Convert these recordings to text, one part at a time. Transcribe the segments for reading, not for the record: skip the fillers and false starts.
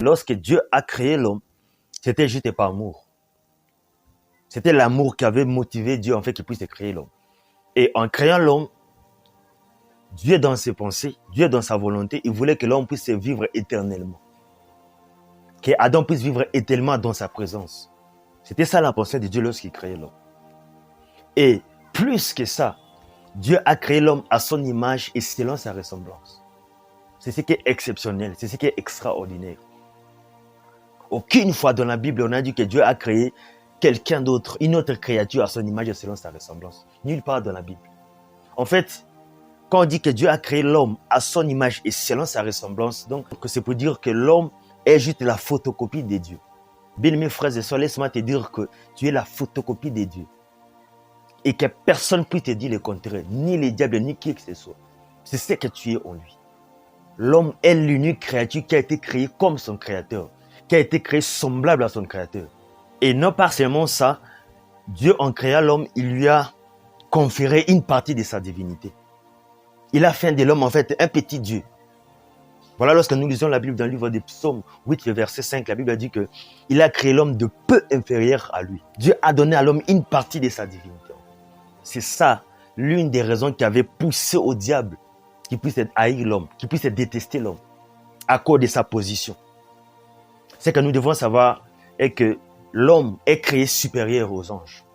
Lorsque Dieu a créé l'homme, c'était juste par amour. C'était l'amour qui avait motivé Dieu en fait qu'il puisse créer l'homme. Et en créant l'homme, Dieu dans ses pensées, Dieu dans sa volonté, il voulait que l'homme puisse vivre éternellement. Que Adam puisse vivre éternellement dans sa présence. C'était ça la pensée de Dieu lorsqu'il créait l'homme. Et plus que ça, Dieu a créé l'homme à son image et selon sa ressemblance. C'est ce qui est exceptionnel, c'est ce qui est extraordinaire. Aucune fois dans la Bible, on a dit que Dieu a créé quelqu'un d'autre, une autre créature à son image et selon sa ressemblance. Nulle part dans la Bible. En fait, quand on dit que Dieu a créé l'homme à son image et selon sa ressemblance, donc c'est pour dire que l'homme est juste la photocopie de Dieu. Bien-aimés frères et sœurs, laisse-moi te dire que tu es la photocopie de Dieu. Et que personne ne puisse te dire le contraire, ni les diables, ni qui que ce soit. C'est ce que tu es en lui. L'homme est l'unique créature qui a été créée comme son créateur, qui a été créée semblable à son créateur. Et non pas seulement ça, Dieu en créant l'homme, il lui a conféré une partie de sa divinité. Il a fait de l'homme en fait un petit Dieu. Voilà, lorsque nous lisons la Bible dans le livre des Psaumes 8, verset 5, la Bible a dit qu'il a créé l'homme de peu inférieur à lui. Dieu a donné à l'homme une partie de sa divinité. C'est ça, l'une des raisons qui avait poussé au diable qu'il puisse haïr l'homme, qu'il puisse détester l'homme, à cause de sa position. Ce que nous devons savoir est que l'homme est créé supérieur aux anges.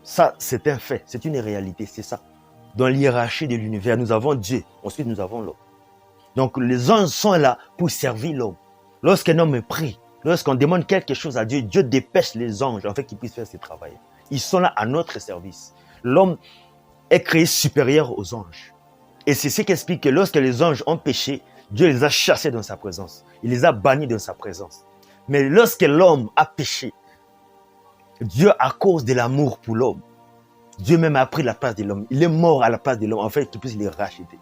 Ça, c'est un fait, c'est une réalité, c'est ça. Dans l'hiérarchie de l'univers, nous avons Dieu, ensuite nous avons l'homme. Donc les anges sont là pour servir l'homme. Lorsqu'un homme prie, lorsqu'on demande quelque chose à Dieu, Dieu dépêche les anges afin qu'ils puissent faire ce travail. Ils sont là à notre service. L'homme est créé supérieur aux anges. Et c'est ce qui explique que lorsque les anges ont péché, Dieu les a chassés dans sa présence. Il les a bannis dans sa présence. Mais lorsque l'homme a péché, Dieu, à cause de l'amour pour l'homme, Dieu même a pris la place de l'homme. Il est mort à la place de l'homme, afin qu'il puisse les racheter.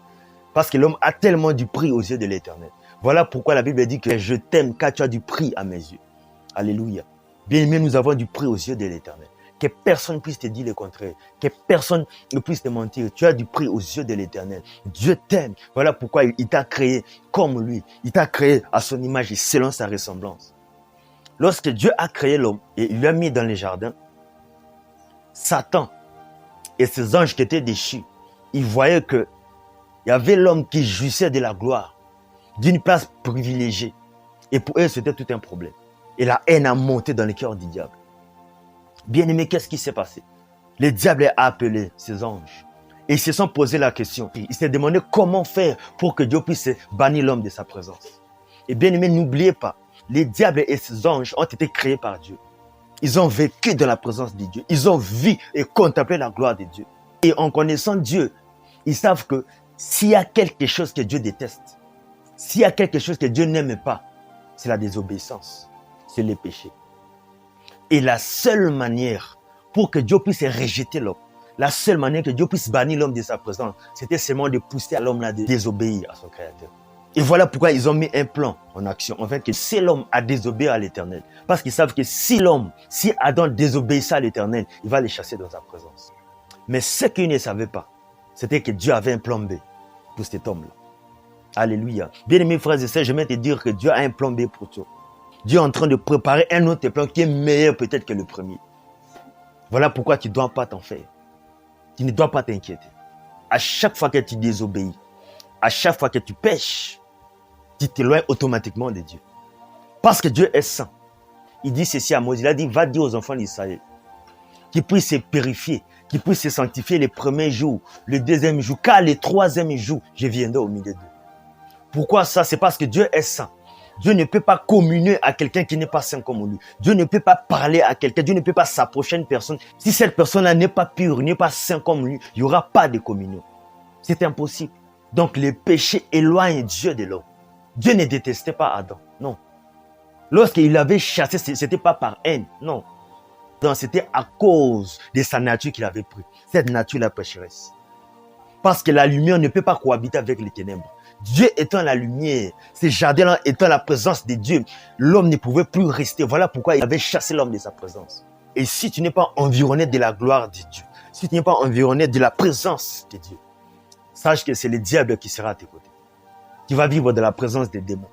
Parce que l'homme a tellement du prix aux yeux de l'Éternel. Voilà pourquoi la Bible dit que je t'aime car tu as du prix à mes yeux. Alléluia. Bien aimé, nous avons du prix aux yeux de l'Éternel. Que personne ne puisse te dire le contraire. Que personne ne puisse te mentir. Tu as du prix aux yeux de l'Éternel. Dieu t'aime. Voilà pourquoi il t'a créé comme lui. Il t'a créé à son image et selon sa ressemblance. Lorsque Dieu a créé l'homme et il l'a mis dans les jardins, Satan et ses anges qui étaient déchus, ils voyaient que il y avait l'homme qui jouissait de la gloire, d'une place privilégiée. Et pour eux, c'était tout un problème. Et la haine a monté dans le cœur du diable. Bien aimé, qu'est-ce qui s'est passé? Le diable a appelé ses anges. Et ils se sont posé la question. Ils se demandaient comment faire pour que Dieu puisse bannir l'homme de sa présence. Et bien aimé, n'oubliez pas, les diables et ses anges ont été créés par Dieu. Ils ont vécu dans la présence de Dieu. Ils ont vu et contemplé la gloire de Dieu. Et en connaissant Dieu, ils savent que s'il y a quelque chose que Dieu déteste, s'il y a quelque chose que Dieu n'aime pas, c'est la désobéissance, c'est le péché. Et la seule manière pour que Dieu puisse rejeter l'homme, la seule manière que Dieu puisse bannir l'homme de sa présence, c'était seulement de pousser à l'homme là de désobéir à son Créateur. Et voilà pourquoi ils ont mis un plan en action, en fait, que c'est l'homme à désobéir à l'Éternel. Parce qu'ils savent que si Adam désobéissait à l'Éternel, il va les chasser dans sa présence. Mais ce qu'ils ne savaient pas, c'était que Dieu avait un plan B pour cet homme-là. Alléluia. Bien-aimés frères et sœurs, je vais te dire que Dieu a un plan B pour toi. Dieu est en train de préparer un autre plan qui est meilleur peut-être que le premier. Voilà pourquoi tu ne dois pas t'en faire. Tu ne dois pas t'inquiéter. À chaque fois que tu désobéis, à chaque fois que tu pêches, tu t'éloignes automatiquement de Dieu. Parce que Dieu est saint. Il dit ceci à Moïse, il a dit, va dire aux enfants d'Israël qu'ils puissent se purifier, qu'ils puissent se sanctifier les premiers jours, le deuxième jour, car le troisième jour, je viendrai au milieu d'eux. Pourquoi ça? C'est parce que Dieu est saint. Dieu ne peut pas communier à quelqu'un qui n'est pas saint comme lui. Dieu ne peut pas parler à quelqu'un. Dieu ne peut pas s'approcher à une personne. Si cette personne-là n'est pas pure, n'est pas saint comme lui, il n'y aura pas de communion. C'est impossible. Donc les péchés éloignent Dieu de l'homme. Dieu ne détestait pas Adam. Non. Lorsqu'il l'avait chassé, ce n'était pas par haine. Non. C'était à cause de sa nature qu'il avait pris. Cette nature, la pécheresse. Parce que la lumière ne peut pas cohabiter avec les ténèbres. Dieu étant la lumière, ces jardins étant la présence de Dieu, l'homme ne pouvait plus rester. Voilà pourquoi il avait chassé l'homme de sa présence. Et si tu n'es pas environné de la gloire de Dieu, si tu n'es pas environné de la présence de Dieu, sache que c'est le diable qui sera à tes côtés. Tu vas vivre de la présence des démons.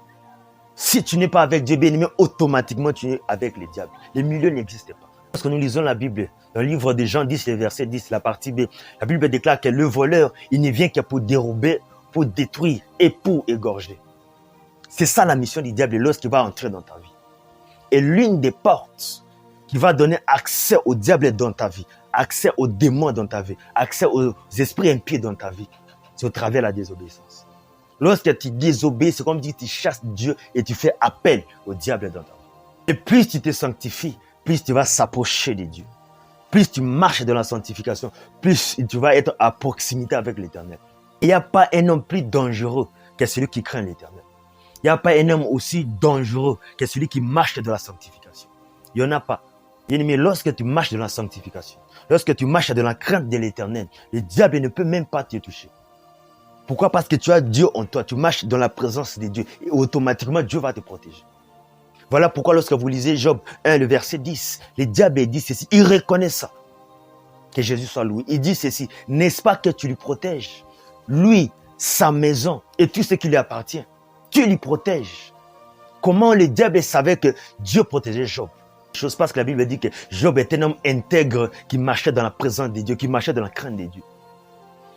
Si tu n'es pas avec Dieu, bien aimé, automatiquement tu es avec les diables. Les milieux n'existent pas. Lorsque nous lisons la Bible, dans le livre de Jean 10, le verset 10, la partie B, la Bible déclare que le voleur, il ne vient que pour dérober, pour détruire et pour égorger. C'est ça la mission du diable lorsqu'il va entrer dans ta vie. Et l'une des portes qui va donner accès au diable dans ta vie, accès aux démons dans ta vie, accès aux esprits impies dans ta vie, c'est au travers de la désobéissance. Lorsque tu désobéis, c'est comme si tu chasses Dieu et tu fais appel au diable dans ta vie. Et plus tu te sanctifies, plus tu vas s'approcher de Dieu. Plus tu marches dans la sanctification, plus tu vas être à proximité avec l'Éternel. Il n'y a pas un homme plus dangereux que celui qui craint l'Éternel. Il n'y a pas un homme aussi dangereux que celui qui marche dans la sanctification. Il n'y en a pas. Bien-aimé, lorsque tu marches dans la sanctification, lorsque tu marches dans la crainte de l'Éternel, le diable ne peut même pas te toucher. Pourquoi? Parce que tu as Dieu en toi, tu marches dans la présence de Dieu et automatiquement Dieu va te protéger. Voilà pourquoi lorsque vous lisez Job 1, le verset 10, le diable dit ceci, il reconnaît ça, que Jésus soit loué. Il dit ceci, n'est-ce pas que tu lui protèges? Lui, sa maison et tout ce qui lui appartient, tu lui protèges. Comment le diable savait que Dieu protégeait Job? Chose parce que la Bible dit que Job est un homme intègre qui marchait dans la présence de Dieu, qui marchait dans la crainte de Dieu.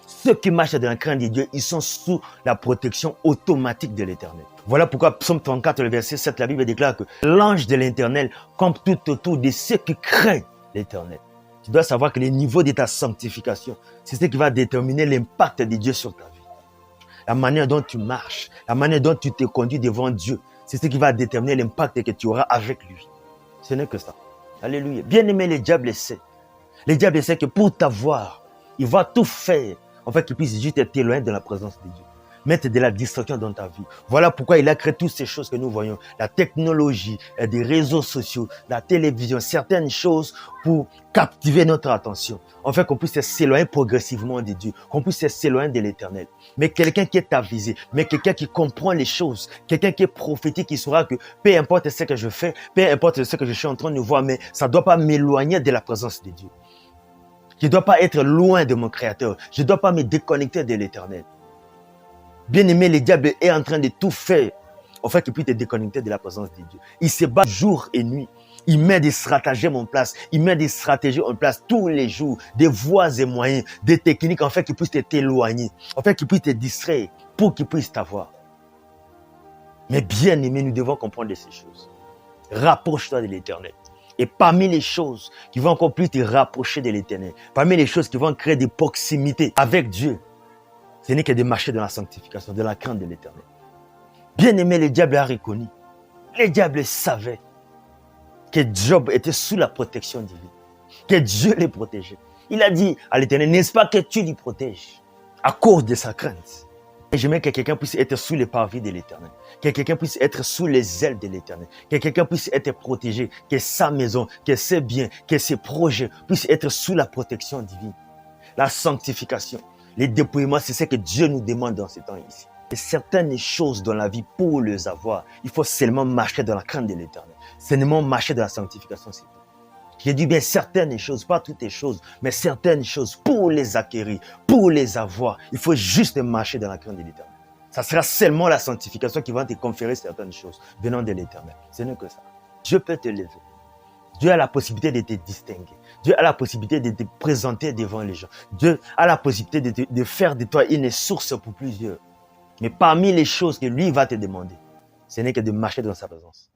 Ceux qui marchent dans la crainte de Dieu, ils sont sous la protection automatique de l'Éternel. Voilà pourquoi Psaume 34, le verset 7, la Bible déclare que l'ange de l'Éternel campe tout autour de ceux qui craignent l'Éternel. Tu dois savoir que le niveau de ta sanctification, c'est ce qui va déterminer l'impact de Dieu sur ta vie. La manière dont tu marches, la manière dont tu te conduis devant Dieu, c'est ce qui va déterminer l'impact que tu auras avec lui. Ce n'est que ça. Alléluia. Bien aimé, le diable sait. Le diable sait que pour t'avoir, il va tout faire afin qu'il puisse juste t'éloigner de la présence de Dieu. Mettre de la distraction dans ta vie. Voilà pourquoi il a créé toutes ces choses que nous voyons. La technologie, des réseaux sociaux, la télévision, certaines choses pour captiver notre attention. Afin qu'on puisse s'éloigner progressivement de Dieu, qu'on puisse s'éloigner de l'Éternel. Mais quelqu'un qui est avisé, mais quelqu'un qui comprend les choses, quelqu'un qui est prophétique, qui saura que peu importe ce que je fais, peu importe ce que je suis en train de voir, mais ça ne doit pas m'éloigner de la présence de Dieu. Je ne dois pas être loin de mon Créateur. Je ne dois pas me déconnecter de l'Éternel. Bien-aimé, le diable est en train de tout faire afin qu'il puisse te déconnecter de la présence de Dieu. Il se bat jour et nuit. Il met des stratagèmes en place. Il met des stratégies en place tous les jours, des voies et moyens, des techniques afin qu'il puisse t'éloigner, afin qu'il puisse te distraire, pour qu'il puisse t'avoir. Mais bien-aimé, nous devons comprendre ces choses. Rapproche-toi de l'Éternel. Et parmi les choses qui vont encore plus te rapprocher de l'Éternel, parmi les choses qui vont créer des proximités avec Dieu, ce n'est que de marcher dans la sanctification, de la crainte de l'Éternel. Bien aimé, le diable a reconnu. Le diable savait que Job était sous la protection divine, que Dieu les protégeait. Il a dit à l'Éternel, n'est-ce pas que tu lui protèges à cause de sa crainte? Et j'aimerais que quelqu'un puisse être sous les parvis de l'Éternel, que quelqu'un puisse être sous les ailes de l'Éternel, que quelqu'un puisse être protégé, que sa maison, que ses biens, que ses projets puissent être sous la protection divine. La sanctification, les dépouillements, c'est ce que Dieu nous demande dans ce temps ici. Et certaines choses dans la vie, pour les avoir, il faut seulement marcher dans la crainte de l'Éternel. Seulement marcher dans la sanctification, c'est tout. J'ai dit bien certaines choses, pas toutes les choses, mais certaines choses pour les acquérir, pour les avoir. Il faut juste marcher dans la crainte de l'Éternel. Ça sera seulement la sanctification qui va te conférer certaines choses venant de l'Éternel. Ce n'est que ça. Dieu peut te lever. Dieu a la possibilité de te distinguer. Dieu a la possibilité de te présenter devant les gens. Dieu a la possibilité de faire de toi une source pour plusieurs. Mais parmi les choses que lui va te demander, ce n'est que de marcher dans sa présence.